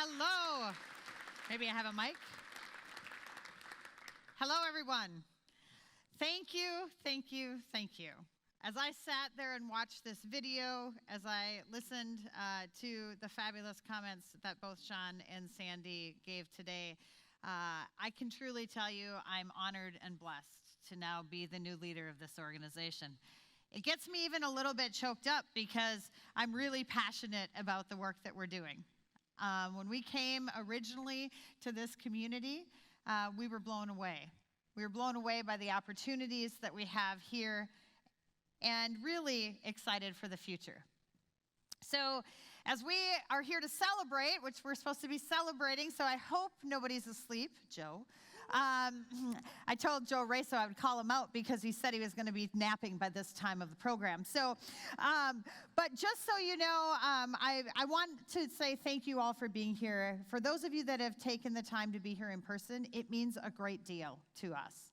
Hello. Maybe I have a mic. Hello, everyone. Thank you, thank you, thank you. As I sat there and watched this video, as I listened to the fabulous comments that both Sean and Sandy gave today, I can truly tell you I'm honored and blessed to now be the new leader of this organization. It gets me even a little bit choked up because I'm really passionate about the work that we're doing. When we came originally to this community, we were blown away. We were blown away by the opportunities that we have here and really excited for the future. So as we are here to celebrate, which we're supposed to be celebrating, so I hope nobody's asleep, Joe. I told Joe Raso I would call him out because he said he was going to be napping by this time of the program. So, but just so you know, I want to say thank you all for being here. For those of you that have taken the time to be here in person, it means a great deal to us.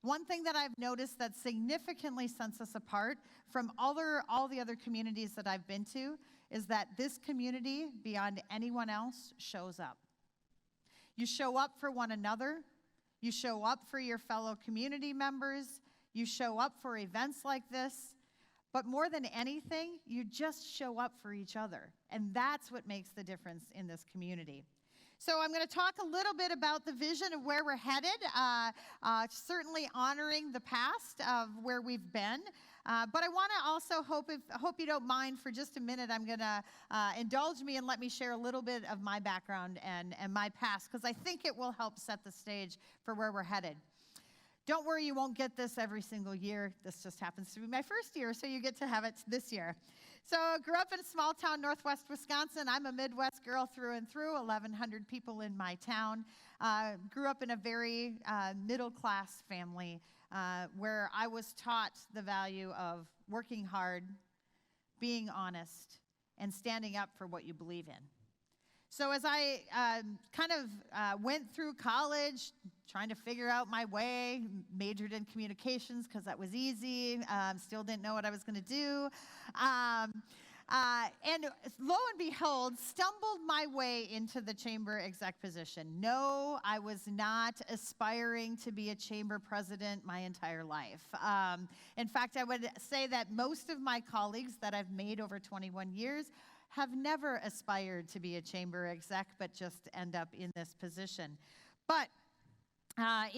One thing that I've noticed that significantly sets us apart from all the other communities that I've been to is that this community, beyond anyone else, shows up. You show up for one another. You show up for your fellow community members. You show up for events like this. But more than anything, you just show up for each other. And that's what makes the difference in this community. So I'm going to talk a little bit about the vision of where we're headed, certainly honoring the past of where we've been. But I want to also hope you don't mind for just a minute. I'm going to indulge me and let me share a little bit of my background and my past, because I think it will help set the stage for where we're headed. Don't worry, you won't get this every single year. This just happens to be my first year, so you get to have it this year. So I grew up in a small town, northwest Wisconsin. I'm a Midwest girl through and through, 1,100 people in my town. Grew up in a very middle-class family where I was taught the value of working hard, being honest, and standing up for what you believe in. So as I went through college, trying to figure out my way, majored in communications because that was easy, still didn't know what I was going to do. And lo and behold, stumbled my way into the chamber exec position. No, I was not aspiring to be a chamber president my entire life. In fact, I would say that most of my colleagues that I've made over 21 years have never aspired to be a chamber exec, but just end up in this position. But at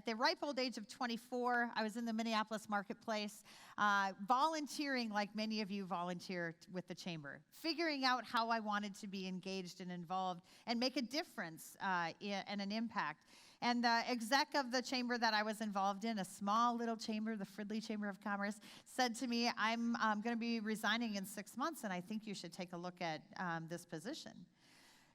the ripe old age of 24, I was in the Minneapolis marketplace, volunteering like many of you volunteer with the chamber, figuring out how I wanted to be engaged and involved and make a difference and an impact. And the exec of the chamber that I was involved in, a small little chamber, the Fridley Chamber of Commerce, said to me, I'm going to be resigning in 6 months, and I think you should take a look at this position.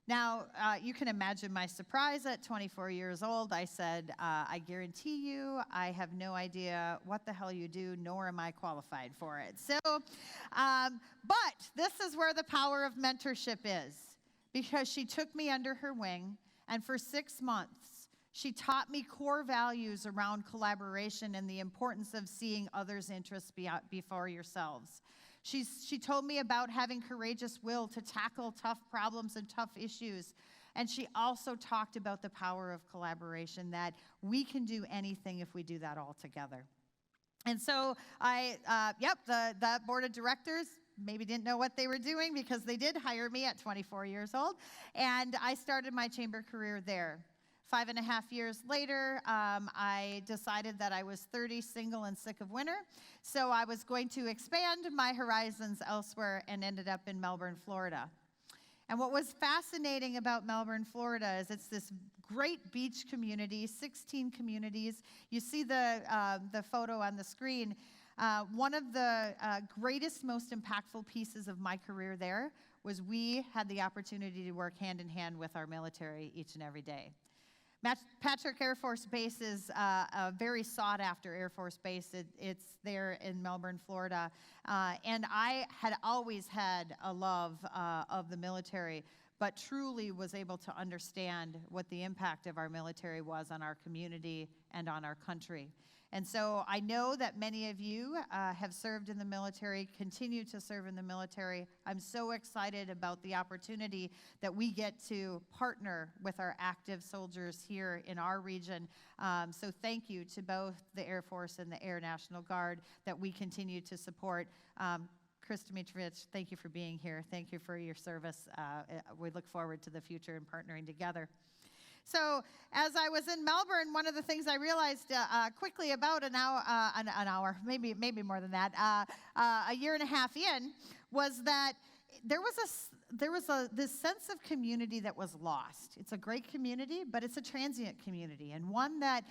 Now, you can imagine my surprise at 24 years old. I said, I guarantee you, I have no idea what the hell you do, nor am I qualified for it. So, but this is where the power of mentorship is, because she took me under her wing, and for 6 months, she taught me core values around collaboration and the importance of seeing others' interests before yourselves. She told me about having courageous will to tackle tough problems and tough issues. And she also talked about the power of collaboration, that we can do anything if we do that all together. And so the board of directors maybe didn't know what they were doing because they did hire me at 24 years old. And I started my chamber career there. 5.5 years later, I decided that I was 30, single, and sick of winter. So I was going to expand my horizons elsewhere and ended up in Melbourne, Florida. And what was fascinating about Melbourne, Florida is it's this great beach community, 16 communities. You see the photo on the screen. One of the greatest, most impactful pieces of my career there was we had the opportunity to work hand in hand with our military each and every day. Patrick Air Force Base is a very sought-after Air Force base. It's there in Melbourne, Florida. And I had always had a love of the military, but truly was able to understand what the impact of our military was on our community and on our country. And so I know that many of you have served in the military, continue to serve in the military. I'm so excited about the opportunity that we get to partner with our active soldiers here in our region. So thank you to both the Air Force and the Air National Guard that we continue to support. Chris Dmitrovich, thank you for being here. Thank you for your service. We look forward to the future and partnering together. So as I was in Melbourne, one of the things I realized quickly about an hour, maybe more than that, a year and a half in, was that there was this sense of community that was lost. It's a great community, but it's a transient community, and one that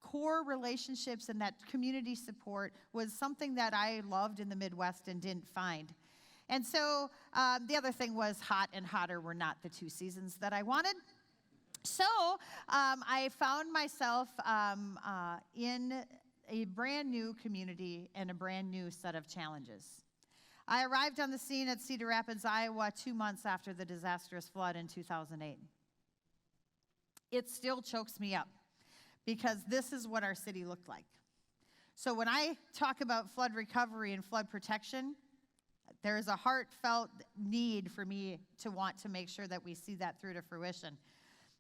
core relationships and that community support was something that I loved in the Midwest and didn't find. And so the other thing was hot and hotter were not the two seasons that I wanted. So I found myself in a brand new community and a brand new set of challenges. I arrived on the scene at Cedar Rapids, Iowa, 2 months after the disastrous flood in 2008. It still chokes me up because this is what our city looked like. So when I talk about flood recovery and flood protection, there is a heartfelt need for me to want to make sure that we see that through to fruition.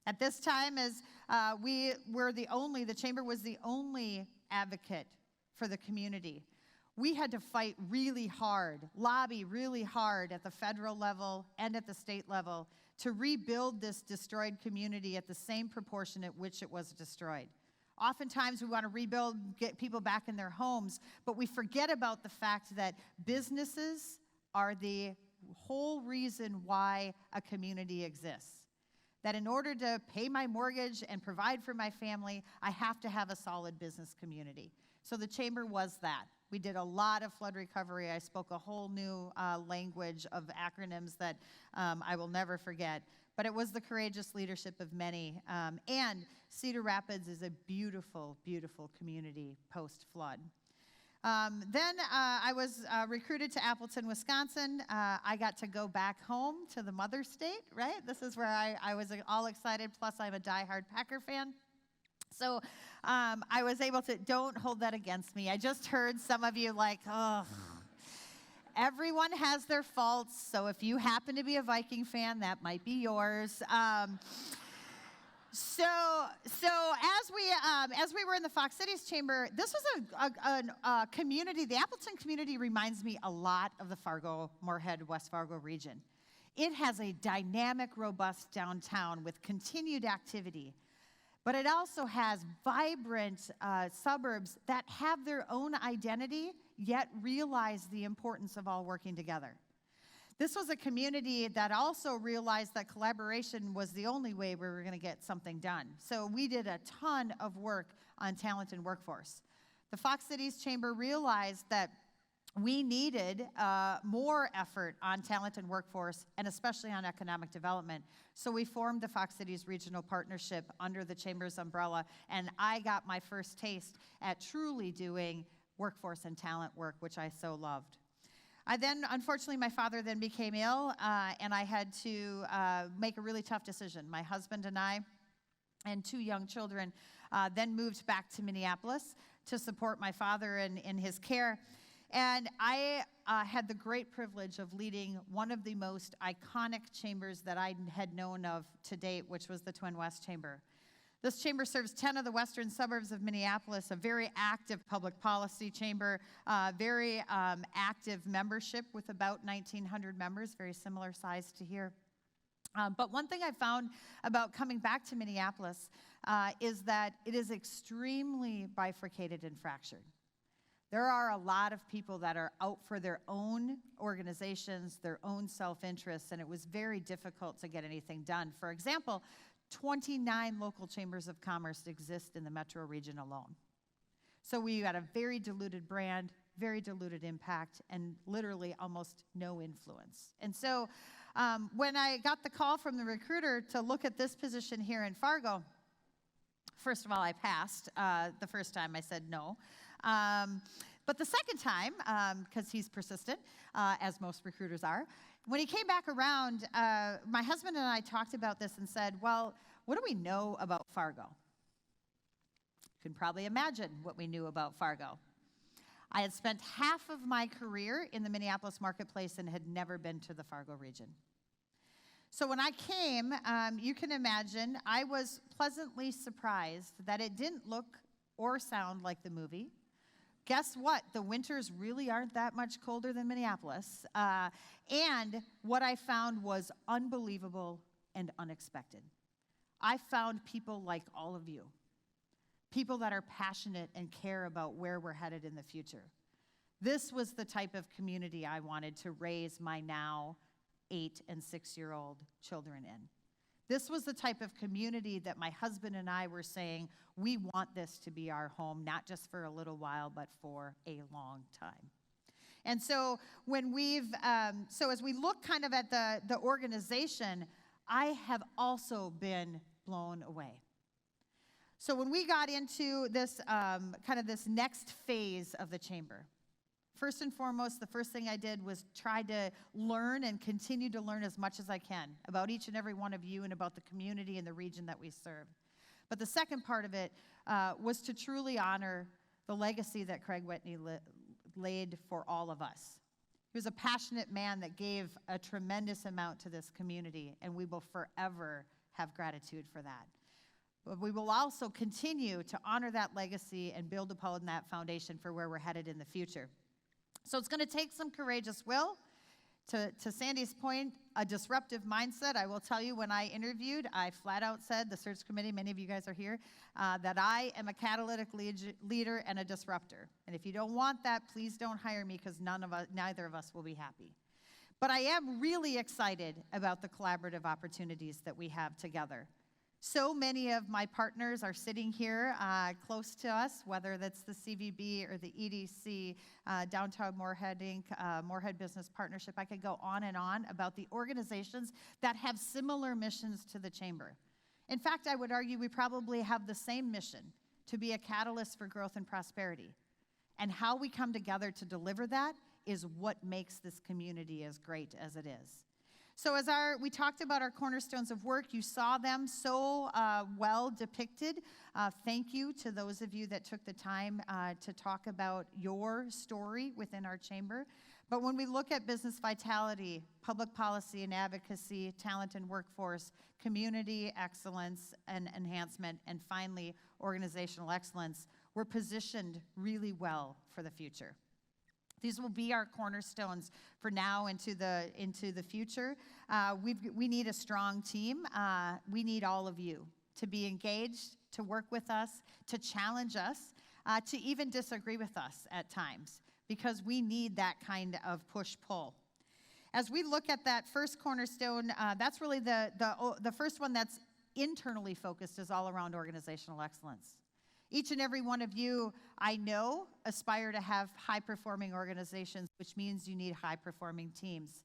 At this time, as the Chamber was the only advocate for the community. We had to fight really hard, lobby really hard at the federal level and at the state level to rebuild this destroyed community at the same proportion at which it was destroyed. Oftentimes we want to rebuild, get people back in their homes, but we forget about the fact that businesses are the whole reason why a community exists. That in order to pay my mortgage and provide for my family, I have to have a solid business community. So the Chamber was that. We did a lot of flood recovery. I spoke a whole new language of acronyms that I will never forget. But it was the courageous leadership of many. And Cedar Rapids is a beautiful, beautiful community post-flood. Then I was recruited to Appleton, Wisconsin. I got to go back home to the mother state, right? This is where I was all excited, plus I'm a diehard Packer fan. So I was able to, don't hold that against me. I just heard some of you like, oh, everyone has their faults, so if you happen to be a Viking fan, that might be yours. So as we were in the Fox Cities Chamber, this was a community. The Appleton community reminds me a lot of the Fargo, Moorhead, West Fargo region. It has a dynamic, robust downtown with continued activity, but it also has vibrant suburbs that have their own identity, yet realize the importance of all working together. This was a community that also realized that collaboration was the only way we were going to get something done. So we did a ton of work on talent and workforce. The Fox Cities Chamber realized that we needed more effort on talent and workforce, and especially on economic development. So we formed the Fox Cities Regional Partnership under the Chamber's umbrella, and I got my first taste at truly doing workforce and talent work, which I so loved. Unfortunately, my father then became ill, and I had to make a really tough decision. My husband and I and 2 young children then moved back to Minneapolis to support my father in his care. And I had the great privilege of leading one of the most iconic chambers that I had known of to date, which was the Twin West Chamber. This chamber serves 10 of the western suburbs of Minneapolis, a very active public policy chamber, very active membership with about 1,900 members, very similar size to here. But one thing I found about coming back to Minneapolis is that it is extremely bifurcated and fractured. There are a lot of people that are out for their own organizations, their own self-interests, and it was very difficult to get anything done. For example, 29 local chambers of commerce exist in the metro region alone. So we had a very diluted brand, very diluted impact, and literally almost no influence. And so when I got the call from the recruiter to look at this position here in Fargo, first of all, I passed. The first time I said no. But the second time, because he's persistent, as most recruiters are, when he came back around, my husband and I talked about this and said, well, what do we know about Fargo? You can probably imagine what we knew about Fargo. I had spent half of my career in the Minneapolis marketplace and had never been to the Fargo region. So when I came, you can imagine, I was pleasantly surprised that it didn't look or sound like the movie. Guess what? The winters really aren't that much colder than Minneapolis. And what I found was unbelievable and unexpected. I found people like all of you. People that are passionate and care about where we're headed in the future. This was the type of community I wanted to raise my now 8 and 6-year-old children in. This was the type of community that my husband and I were saying, we want this to be our home, not just for a little while, but for a long time. And so when as we look kind of at the organization, I have also been blown away. So when we got into this kind of this next phase of the chamber, first and foremost, the first thing I did was try to learn and continue to learn as much as I can about each and every one of you and about the community and the region that we serve. But the second part of it was to truly honor the legacy that Craig Whitney laid for all of us. He was a passionate man that gave a tremendous amount to this community, and we will forever have gratitude for that. But we will also continue to honor that legacy and build upon that foundation for where we're headed in the future. So it's going to take some courageous will. To Sandy's point, a disruptive mindset. I will tell you, when I interviewed, I flat out said, the search committee, many of you guys are here, that I am a catalytic leader and a disruptor. And if you don't want that, please don't hire me, because neither of us will be happy. But I am really excited about the collaborative opportunities that we have together. So many of my partners are sitting here close to us, whether that's the CVB or the EDC, Downtown Moorhead Inc., Moorhead Business Partnership. I could go on and on about the organizations that have similar missions to the Chamber. In fact, I would argue we probably have the same mission, to be a catalyst for growth and prosperity. And how we come together to deliver that is what makes this community as great as it is. So as we talked about our cornerstones of work, you saw them so well depicted. Thank you to those of you that took the time to talk about your story within our chamber. But when we look at business vitality, public policy and advocacy, talent and workforce, community excellence and enhancement, and finally, organizational excellence, we're positioned really well for the future. These will be our cornerstones for now into the future. We need a strong team. We need all of you to be engaged, to work with us, to challenge us, to even disagree with us at times, because we need that kind of push-pull. As we look at that first cornerstone, that's really the first one that's internally focused, is all around organizational excellence. Each and every one of you, I know, aspire to have high-performing organizations, which means you need high-performing teams.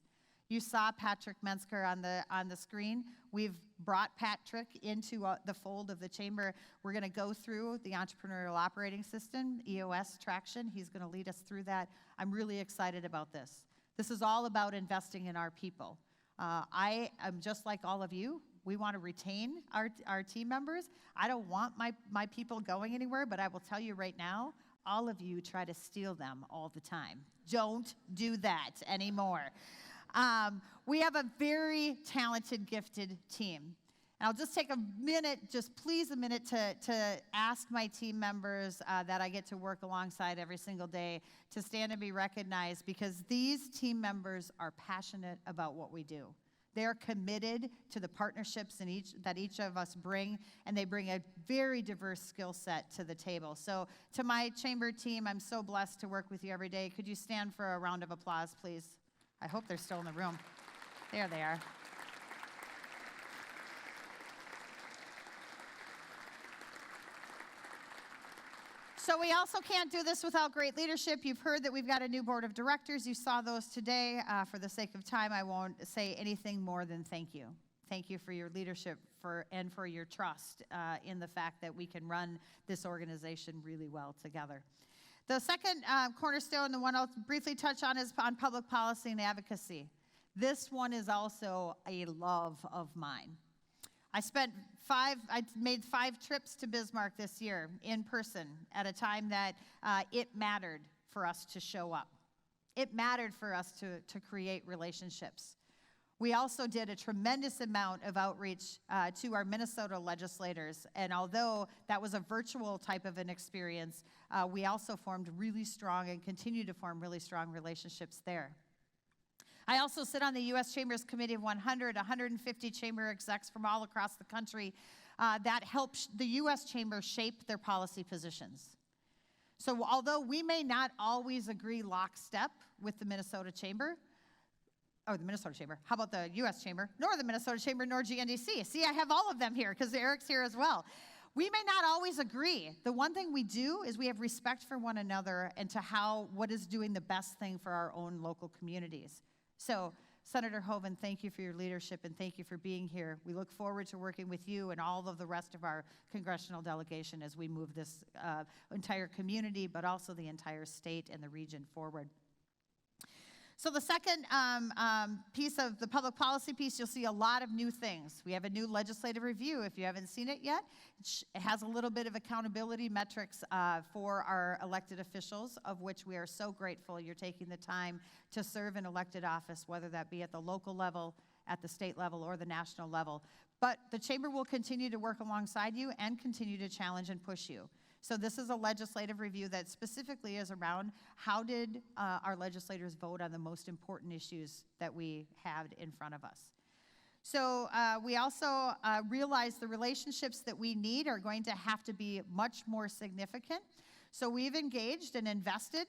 You saw Patrick Mensker on the screen. We've brought Patrick into the fold of the chamber. We're going to go through the Entrepreneurial Operating System, EOS traction. He's going to lead us through that. I'm really excited about this. This is all about investing in our people. I am just like all of you. We want to retain our team members. I don't want my people going anywhere, but I will tell you right now, all of you try to steal them all the time. Don't do that anymore. We have a very talented, gifted team. And I'll just take a minute, to ask my team members that I get to work alongside every single day to stand and be recognized, because these team members are passionate about what we do. They're committed to the partnerships that each of us bring, and they bring a very diverse skill set to the table. So to my chamber team, I'm so blessed to work with you every day. Could you stand for a round of applause, please? I hope they're still in the room. There they are. So we also can't do this without great leadership. You've heard that we've got a new board of directors. You saw those today. For the sake of time, I won't say anything more than thank you. Thank you for your leadership and for your trust in the fact that we can run this organization really well together. The second cornerstone, the one I'll briefly touch on, is on public policy and advocacy. This one is also a love of mine. I made 5 trips to Bismarck this year in person at a time that it mattered for us to show up. It mattered for us to create relationships. We also did a tremendous amount of outreach to our Minnesota legislators, and although that was a virtual type of an experience, we also formed really strong and continue to form really strong relationships there. I also sit on the U.S. Chamber's Committee of 150 chamber execs from all across the country that help the U.S. Chamber shape their policy positions. So although we may not always agree lockstep with the Minnesota Chamber, or the Minnesota Chamber, how about the U.S. Chamber, nor the Minnesota Chamber, nor GNDC. See, I have all of them here because Eric's here as well. We may not always agree. The one thing we do is we have respect for one another and to what is doing the best thing for our own local communities. So, Senator Hoeven, thank you for your leadership and thank you for being here. We look forward to working with you and all of the rest of our congressional delegation as we move this entire community, but also the entire state and the region forward. So the second piece of the public policy piece, you'll see a lot of new things. We have a new legislative review, if you haven't seen it yet. It has a little bit of accountability metrics for our elected officials, of which we are so grateful you're taking the time to serve in elected office, whether that be at the local level, at the state level, or the national level. But the Chamber will continue to work alongside you and continue to challenge and push you. So this is a legislative review that specifically is around how did our legislators vote on the most important issues that we had in front of us. So we also realize the relationships that we need are going to have to be much more significant. So we've engaged and invested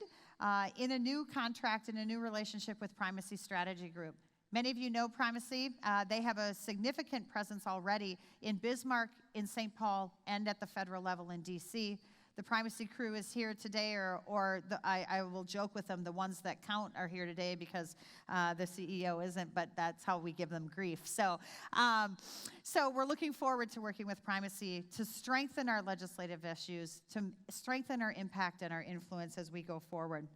in a new contract and a new relationship with Primacy Strategy Group. Many of you know Primacy. They have a significant presence already in Bismarck, in St. Paul, and at the federal level in D.C. The Primacy crew is here today, I will joke with them, the ones that count are here today because the CEO isn't, but that's how we give them grief. So we're looking forward to working with Primacy to strengthen our legislative issues, to strengthen our impact and our influence as we go forward.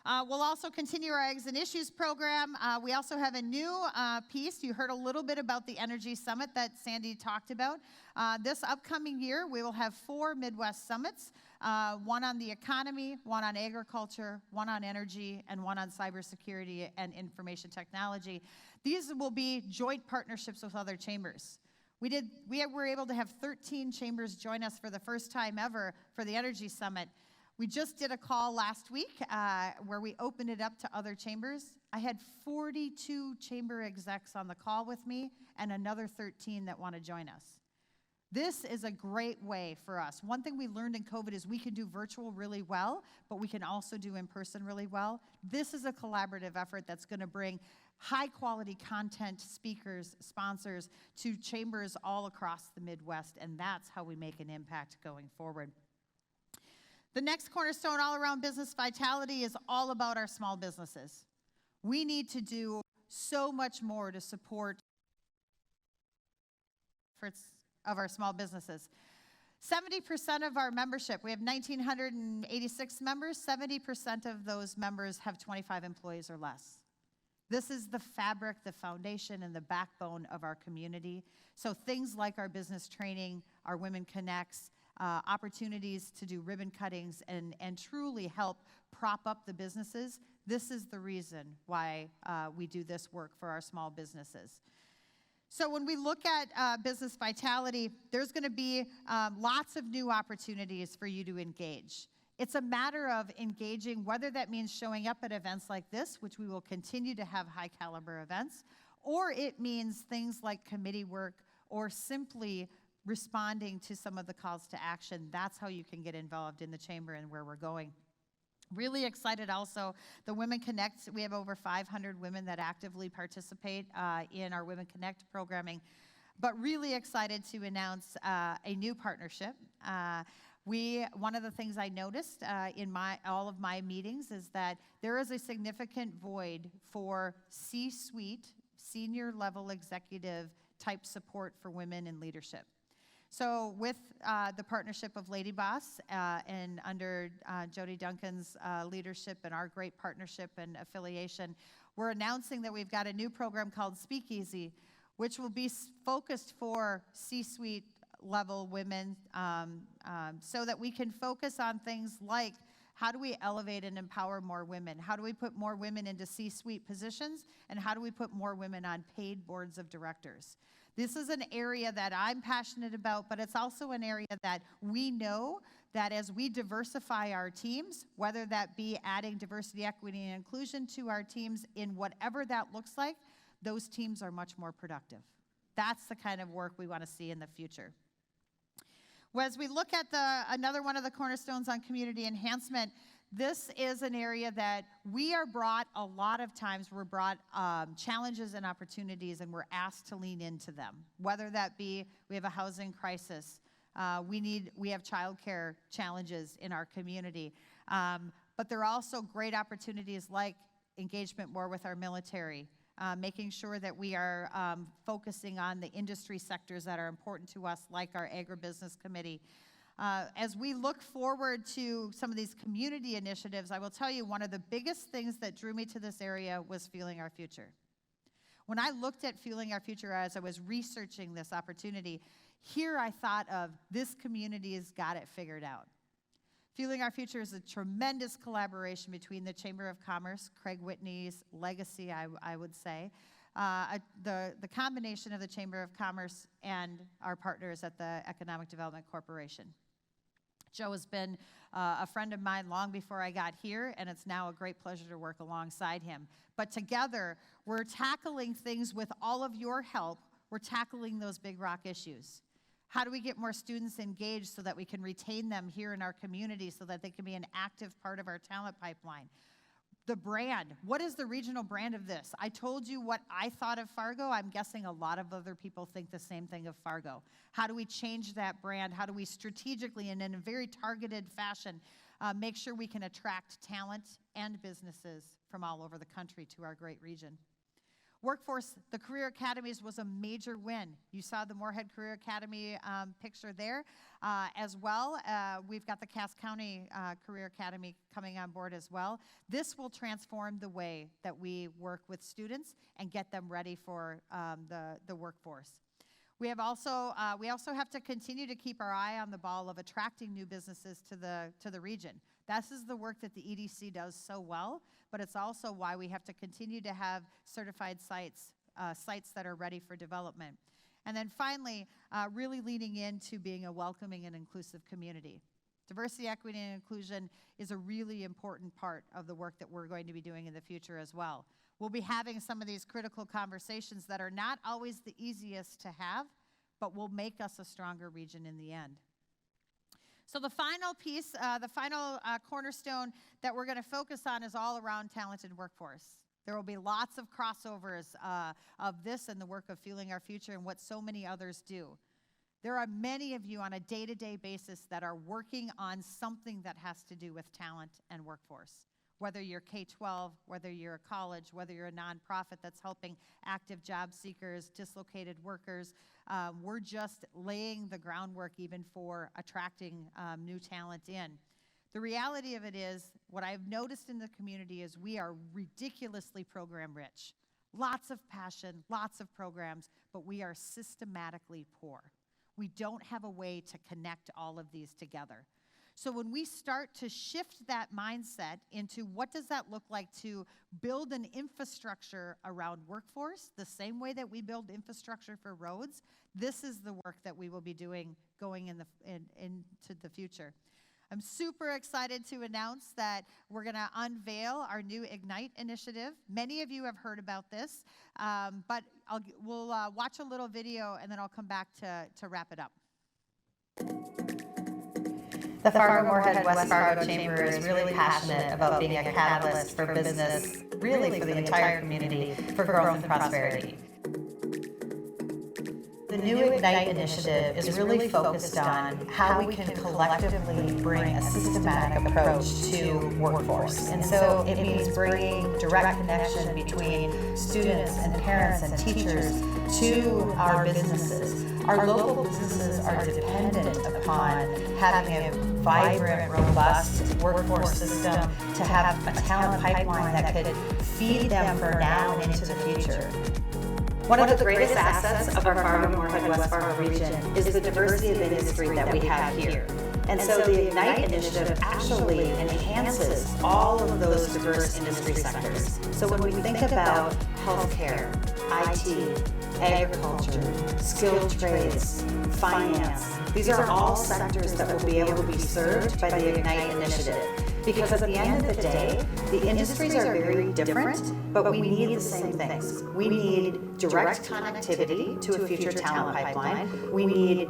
We'll also continue our Eggs and Issues program. We also have a new piece. You heard a little bit about the Energy Summit that Sandy talked about. This upcoming year, we will have 4 Midwest summits, one on the economy, one on agriculture, one on energy, and one on cybersecurity and information technology. These will be joint partnerships with other chambers. We were able to have 13 chambers join us for the first time ever for the Energy Summit. We just did a call last week where we opened it up to other chambers. I had 42 chamber execs on the call with me and another 13 that want to join us. This is a great way for us. One thing we learned in COVID is we can do virtual really well, but we can also do in person really well. This is a collaborative effort that's going to bring high quality content, speakers, sponsors to chambers all across the Midwest, and that's how we make an impact going forward. The next cornerstone, all around business vitality, is all about our small businesses. We need to do so much more to support efforts of our small businesses. 70% of our membership, we have 1,986 members, 70% of those members have 25 employees or less. This is the fabric, the foundation, and the backbone of our community. So things like our business training, our Women Connects, opportunities to do ribbon cuttings and truly help prop up the businesses. This is the reason why we do this work for our small businesses. So when we look at business vitality, there's going to be lots of new opportunities for you to engage. It's a matter of engaging, whether that means showing up at events like this, which we will continue to have high caliber events, or it means things like committee work or simply responding to some of the calls to action. That's how you can get involved in the chamber and where we're going. Really excited also, the Women Connect, we have over 500 women that actively participate in our Women Connect programming, but really excited to announce a new partnership. One of the things I noticed in all of my meetings is that there is a significant void for C-suite, senior level executive type support for women in leadership. So with the partnership of Lady Boss and under Jody Duncan's leadership and our great partnership and affiliation, we're announcing that we've got a new program called Speakeasy, which will be focused for C-suite level women, so that we can focus on things like, how do we elevate and empower more women? How do we put more women into C-suite positions? And how do we put more women on paid boards of directors? This is an area that I'm passionate about, but it's also an area that we know that as we diversify our teams, whether that be adding diversity, equity, and inclusion to our teams in whatever that looks like, those teams are much more productive. That's the kind of work we want to see in the future. Well, as we look at another one of the cornerstones on community enhancement, this is an area that we are brought a lot of times. We're brought challenges and opportunities, and we're asked to lean into them. Whether that be we have a housing crisis, we have childcare challenges in our community, but there are also great opportunities like engagement more with our military. Making sure that we are focusing on the industry sectors that are important to us, like our agribusiness committee. As we look forward to some of these community initiatives, I will tell you one of the biggest things that drew me to this area was Fueling Our Future. When I looked at Fueling Our Future as I was researching this opportunity, here I thought of this community has got it figured out. Fueling Our Future is a tremendous collaboration between the Chamber of Commerce, Craig Whitney's legacy, I would say, the combination of the Chamber of Commerce and our partners at the Economic Development Corporation. Joe has been a friend of mine long before I got here, and it's now a great pleasure to work alongside him. But together, we're tackling things with all of your help. We're tackling those big rock issues. How do we get more students engaged so that we can retain them here in our community so that they can be an active part of our talent pipeline? The brand. What is the regional brand of this? I told you what I thought of Fargo. I'm guessing a lot of other people think the same thing of Fargo. How do we change that brand? How do we strategically and in a very targeted fashion make sure we can attract talent and businesses from all over the country to our great region? Workforce, the Career Academies was a major win. You saw the Moorhead Career Academy picture there. As well, we've got the Cass County Career Academy coming on board as well. This will transform the way that we work with students and get them ready for the workforce. We also have to continue to keep our eye on the ball of attracting new businesses to the region. This is the work that the EDC does so well, but it's also why we have to continue to have certified sites that are ready for development. And then finally, really leaning into being a welcoming and inclusive community. Diversity, equity, and inclusion is a really important part of the work that we're going to be doing in the future as well. We'll be having some of these critical conversations that are not always the easiest to have, but will make us a stronger region in the end. So the final piece, the final cornerstone that we're going to focus on is all around talented workforce. There will be lots of crossovers of this and the work of Fueling Our Future and what so many others do. There are many of you on a day-to-day basis that are working on something that has to do with talent and workforce. Whether you're K-12, whether you're a college, whether you're a nonprofit that's helping active job seekers, dislocated workers, we're just laying the groundwork even for attracting new talent in. The reality of it is, what I've noticed in the community is we are ridiculously program rich. Lots of passion, lots of programs, but we are systematically poor. We don't have a way to connect all of these together. So when we start to shift that mindset into what does that look like to build an infrastructure around workforce, the same way that we build infrastructure for roads, this is the work that we will be doing going into the future. I'm super excited to announce that we're going to unveil our new Ignite initiative. Many of you have heard about this, but we'll watch a little video and then I'll come back to wrap it up. The Fargo Moorhead West Fargo Chamber is really passionate about being a catalyst for business, really for the entire community, for growth and prosperity. The new Ignite initiative is really focused on how we can collectively bring a systematic approach to workforce. And so it means bringing direct connection between students and parents and teachers to our businesses. Our local businesses are dependent upon having a vibrant, robust workforce system to have a talent pipeline that could feed them for now and into the future. One of the greatest assets of our Fargo-Moorhead West Fargo region is the diversity of industry that we have here. And so the Ignite initiative actually enhances all of those diverse industry sectors. So when we think about healthcare, IT, agriculture, skilled trades, finance, these are all sectors that will be able to be served by the Ignite initiative. Because at the end of the day, the industries are very different, but we need the same things. We need direct connectivity to a future talent pipeline. We need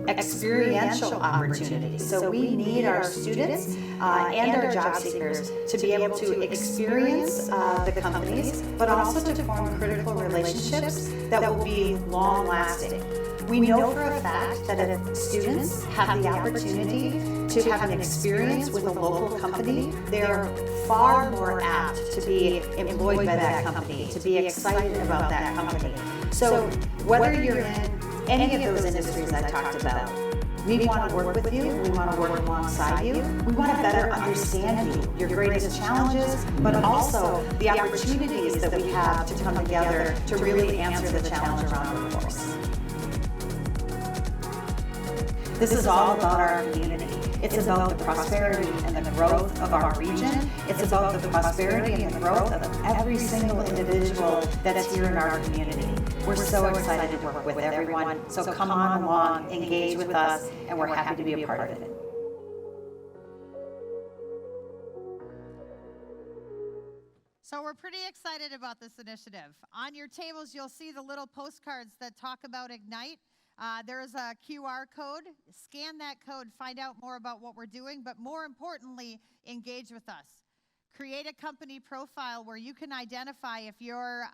experiential opportunities. So we need our students and our job seekers to be able to experience the companies, but also to form critical relationships that will be long-lasting. We know for a fact that if students have the opportunity to have an experience with a local company, they are far more apt to be employed by that company, to be excited about that company. So whether you're in any of those industries I talked about, we want to work with you, we want to work alongside you, we want to better understand you, your greatest challenges, but also the opportunities that we have to come together to really answer the challenge around workforce. This is all about our community. It's about the prosperity and the growth of our region. It's about the prosperity and the growth of every single individual that's here in our community. We're so excited to work with everyone. So come on along, engage with us, and we're happy to be a part of it. So we're pretty excited about this initiative. On your tables, you'll see the little postcards that talk about Ignite. There's a QR code. Scan that code, find out more about what we're doing, but more importantly, engage with us. Create a company profile where you can identify if your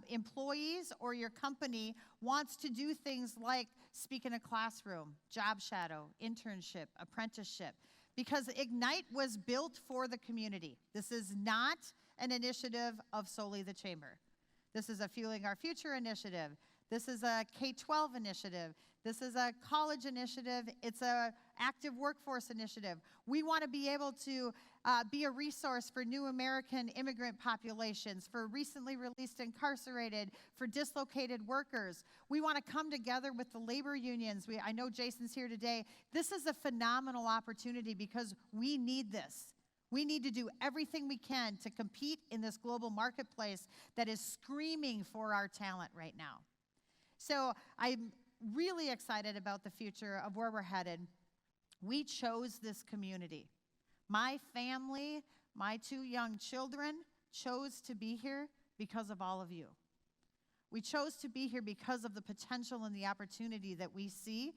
employees or your company wants to do things like speak in a classroom, job shadow, internship, apprenticeship, because Ignite was built for the community. This is not an initiative of solely the chamber. This is a Fueling Our Future initiative. This is a K-12 initiative. This is a college initiative. It's an active workforce initiative. We want to be able to be a resource for new American immigrant populations, for recently released incarcerated, for dislocated workers. We want to come together with the labor unions. I know Jason's here today. This is a phenomenal opportunity because we need this. We need to do everything we can to compete in this global marketplace that is screaming for our talent right now. So I'm really excited about the future of where we're headed. We chose this community. My family, my 2 young children chose to be here because of all of you. We chose to be here because of the potential and the opportunity that we see,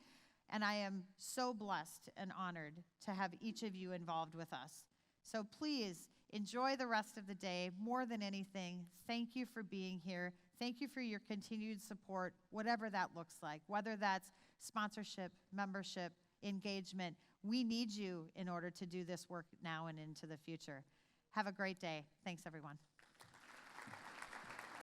and I am so blessed and honored to have each of you involved with us. So please enjoy the rest of the day. More than anything, thank you for being here. Thank you for your continued support, whatever that looks like, whether that's sponsorship, membership, engagement. We need you in order to do this work now and into the future. Have a great day. Thanks, everyone.